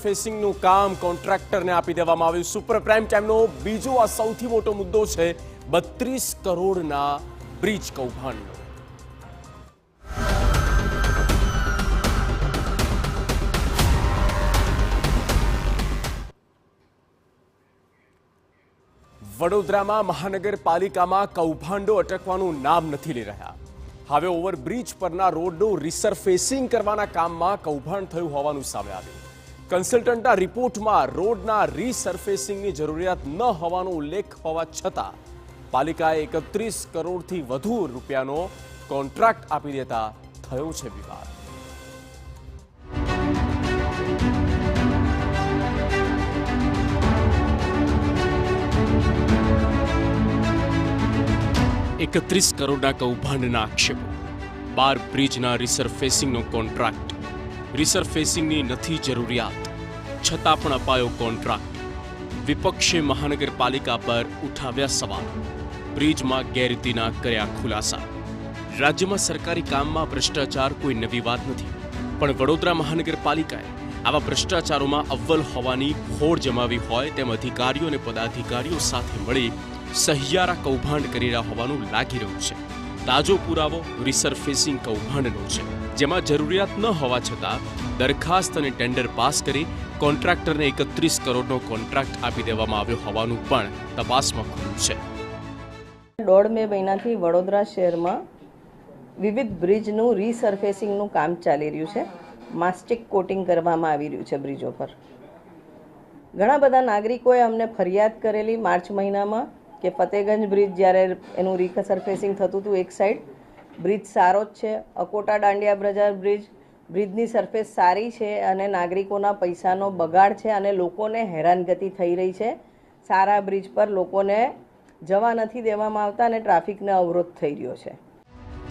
રિસરફેસિંગનું કામ કોન્ટ્રાક્ટરને આપી દેવામાં આવ્યું। સુપર પ્રાઇમ ટાઈમનો બીજો આ સૌથી મોટો મુદ્દો છે 32 કરોડના બ્રિજ કૌભાંડનો। વડોદરામાં મહાનગરપાલિકામાં કૌભાંડો અટકવાનું નામ નથી લઈ રહ્યા। હવે ઓવરબ્રિજ પરના રોડનું રિસરફેસિંગ કરવાના કામમાં કૌભાંડ થયું હોવાનું સામે આવ્યું। કન્સલ્ટન્ટના રિપોર્ટમાં રોડના રિસરફેસિંગની જરૂરિયાત ન હોવાનો ઉલ્લેખ હોવા છતાં પાલિકાએ 31 કરોડથી વધુ રૂપિયાનો કોન્ટ્રાક્ટ આપી દેતા થયો છે વિવાદ। ₹31 કરોડના કૌભાંડના આક્ષેપો, 12 બ્રિજના રિસરફેસિંગનો કોન્ટ્રાક્ટ, રિસરફેસિંગની નથી જરૂરિયાત છતાં પણ અપાયો કોન્ટ્રાક્ટ, વિપક્ષે મહાનગરપાલિકા પર ઉઠાવ્યા સવાલ, બ્રિજમાં ગેરરીતિના કર્યા ખુલાસા। રાજ્યમાં સરકારી કામમાં ભ્રષ્ટાચાર કોઈ નવી વાત નથી, પણ વડોદરા મહાનગરપાલિકાએ આવા ભ્રષ્ટાચારોમાં અવ્વલ હોવાની હોડ જમાવી હોય તેમ અધિકારીઓ અને પદાધિકારીઓ સાથે મળી સહિયારા કૌભાંડ કરી રહ્યા હોવાનું લાગી રહ્યું છે। તાજો પુરાવો રિસરફેસિંગ કૌભાંડનો છે, જેમાં જરૂરિયાત ન હોવા છતાં દરખાસ્ત અને ટેન્ડર પાસ કરી કોન્ટ્રાક્ટરને 31 કરોડનો કોન્ટ્રાક્ટ આપી દેવામાં આવ્યો હોવાનું પણ તપાસમાં ખુલ્યું છે। 1.5 મહિનાથી વડોદરા શહેરમાં વિવિધ બ્રિજનું રિસરફેસિંગનું કામ ચાલી રહ્યું છે। માસ્ટિક કોટિંગ કરવામાં આવી રહ્યું છે બ્રિજો પર। ઘણા બધા નાગરિકોએ અમને ફરિયાદ કરેલી માર્ચ મહિનામાં કે ફતેગંજ બ્રિજ જ્યારે એનું રિસરફેસિંગ થતું હતું એક સાઈડ બ્રિજ સારો જ છે, અકોટા દાંડિયા બજાર બ્રિજની સરફેસ સારી છે અને નાગરિકોના પૈસાનો બગાડ છે અને લોકોને હેરાનગતિ થઈ રહી છે। સારા બ્રિજ પર લોકોને જવા નથી દેવામાં આવતા અને ટ્રાફિકને અવરોધ થઈ રહ્યો છે।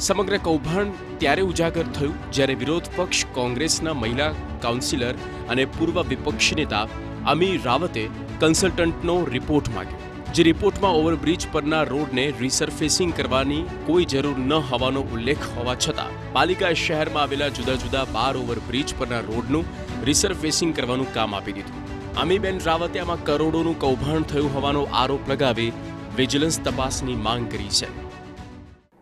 સમગ્ર કૌભાંડ ત્યારે ઉજાગર થયું જ્યારે વિરોધ પક્ષ કોંગ્રેસના મહિલા કાઉન્સિલર અને પૂર્વ વિપક્ષ નેતા અમી રાવતે કન્સલ્ટન્ટનો રિપોર્ટ માંગ્યો, જે રિપોર્ટમાં ઓવરબ્રિજ પરના રોડને રિસરફેસિંગ કરવાની કોઈ જરૂર ન હોવાનો ઉલ્લેખ હોવા છતાં પાલિકાએ શહેરમાં આવેલા જુદા જુદા 12 ઓવરબ્રિજ પરના રોડનું રિસરફેસિંગ કરવાનું કામ આપી દીધું। અમીબેન રાવતે આમાં કરોડોનું કૌભાંડ થયું હોવાનો આરોપ લગાવી વિજિલન્સ તપાસની માંગ કરી છે।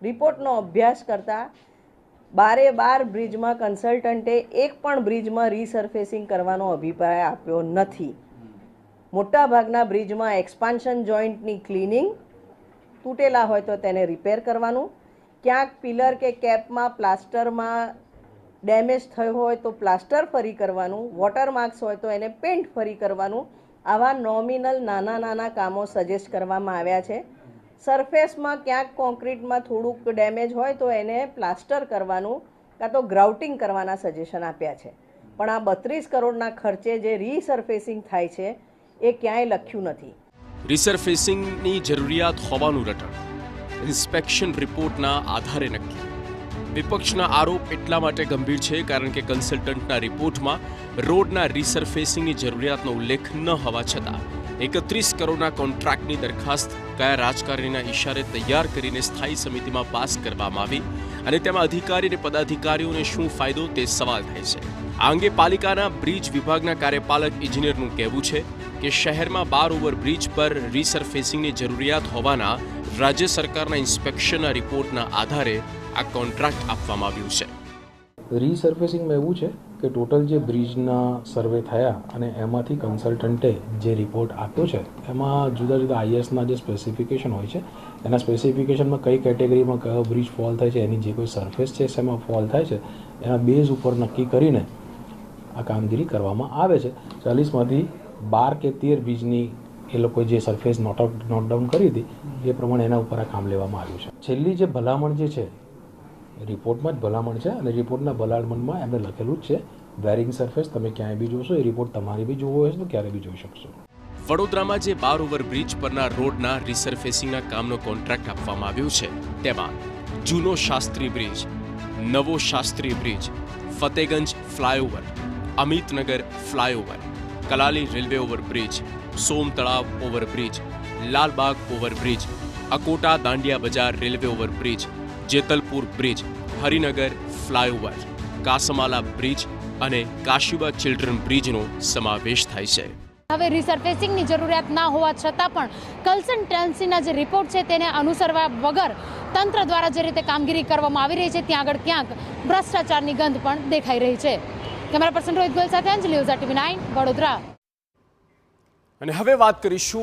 રિપોર્ટનો અભ્યાસ કરતા 12 બ્રિજમાં કન્સલ્ટન્ટે એક પણ બ્રિજમાં રિસરફેસિંગ કરવાનો અભિપ્રાય આપ્યો નથી। મોટાભાગના બ્રિજમાં એક્સપાન્શન જોઈન્ટની ક્લિનિંગ, તૂટેલા હોય તો તેને રિપેર કરવાનું, ક્યાંક પિલર કે કેપમાં પ્લાસ્ટરમાં ડેમેજ થયો હોય તો પ્લાસ્ટર ફરી કરવાનું, વોટરમાર્ક્સ હોય તો એને પેન્ટ ફરી કરવાનું, આવા નોમિનલ નાના કામો સજેસ્ટ કરવામાં આવ્યા છે। સરફેસમાં ક્યાંક કોન્ક્રીટમાં થોડુંક ડેમેજ હોય તો એને પ્લાસ્ટર કરવાનું કાં તો ગ્રાઉટિંગ કરવાના સજેશન આપ્યા છે, પણ આ 32 કરોડના ખર્ચે જે રિસરફેસિંગ થાય છે એ ક્યાંય લખ્યું નથી। રિસરફેસિંગની જરૂરિયાત હોવાનું રટણ ઇન્સ્પેક્શન રિપોર્ટના આધારે નક્કી। વિપક્ષના આરોપ એટલા માટે ગંભીર છે કારણ કે કન્સલ્ટન્ટના રિપોર્ટમાં રોડના રિસરફેસિંગની જરૂરિયાતનો ઉલ્લેખ ન હોવા છતાં 31 કરોડના કોન્ટ્રાક્ટની દરખાસ્ત કયા રાજકારણીના ઇશારે તૈયાર કરીને સ્થાયી સમિતિમાં પાસ કરવામાં આવી અને તેમાં અધિકારી અને પદાધિકારીઓને શું ફાયદો તે સવાલ થાય છે। આ અંગે પાલિકાના બ્રિજ વિભાગના કાર્યપાલક ઇજનેરનું કહેવું છે કે શહેરમાં 12 ઓવરબ્રિજ પર રિસરફેસિંગની જરૂરિયાત હોવાના રાજ્ય સરકારના ઇન્સ્પેક્શનના રિપોર્ટના આધારે આ કોન્ટ્રાક્ટ આપવામાં આવ્યું છે। રિસર્ફેસિંગમાં એવું છે કે ટોટલ જે બ્રિજના સર્વે થયા અને એમાંથી કન્સલ્ટન્ટે જે રિપોર્ટ આપ્યો છે એમાં જુદા જુદા આઈએસના જે સ્પેસિફિકેશન હોય છે એના સ્પેસિફિકેશનમાં કઈ કેટેગરીમાં કયો બ્રિજ ફોલ થાય છે, એની જે કોઈ સરફેસ છે એમાં ફોલ થાય છે એના બેઝ ઉપર નક્કી કરીને આ કામગીરી કરવામાં આવે છે। 40માંથી 12 કે 13 બ્રિજની એ લોકોએ જે સરફેસ નોટ ડાઉન કરી હતી એ પ્રમાણે એના ઉપર આ કામ લેવામાં આવ્યું છે। છેલ્લી જે ભલામણ જે છે રિપોર્ટમાં જ ભલામણ છે અને રિપોર્ટના ભલામણમાં એમને લખેલું જ છે વેરિંગ સરફેસ તમે ક્યાંય બી જોશો, એ રિપોર્ટ તમારે બી જોવો હોય તો ક્યારે બી જોઈ શકશો। વડોદરામાં જે 12 ઓવરબ્રિજ પરના રોડના રિસરફેસિંગના કામનો કોન્ટ્રાક્ટ આપવામાં આવ્યો છે તેમાં જૂનો શાસ્ત્રી બ્રિજ, નવો Shastri bridge, Fatehganj flyover, Amitnagar flyover, Kalali railway overbridge, Som Talav overbridge, Lalbagh overbridge, Akota Dandiya Bazaar railway overbridge, Jetalpur bridge, Harinagar flyover, Kasmala bridge, અને કાશીબા ચિલ્ડ્રન બ્રિજનો સમાવેશ થાય છે. હવે રિસર્ફેસિંગની જરૂરિયાત ના હોવા છતાં પણ કન્સલ્ટન્સીના જે રિપોર્ટ છે તેને અનુસરવા વગર તંત્ર દ્વારા જે રીતે કામગીરી કરવામાં આવી રહી છે ત્યાં આગળ ક્યાંક ભ્રષ્ટાચારની ગંધ પણ દેખાઈ રહી છે. કેમેરા પર્સન રોહિત ગોયલ સાથે અંજલિ ઓઝા, TV9 વડોદરા. અને હવે વાત કરીશું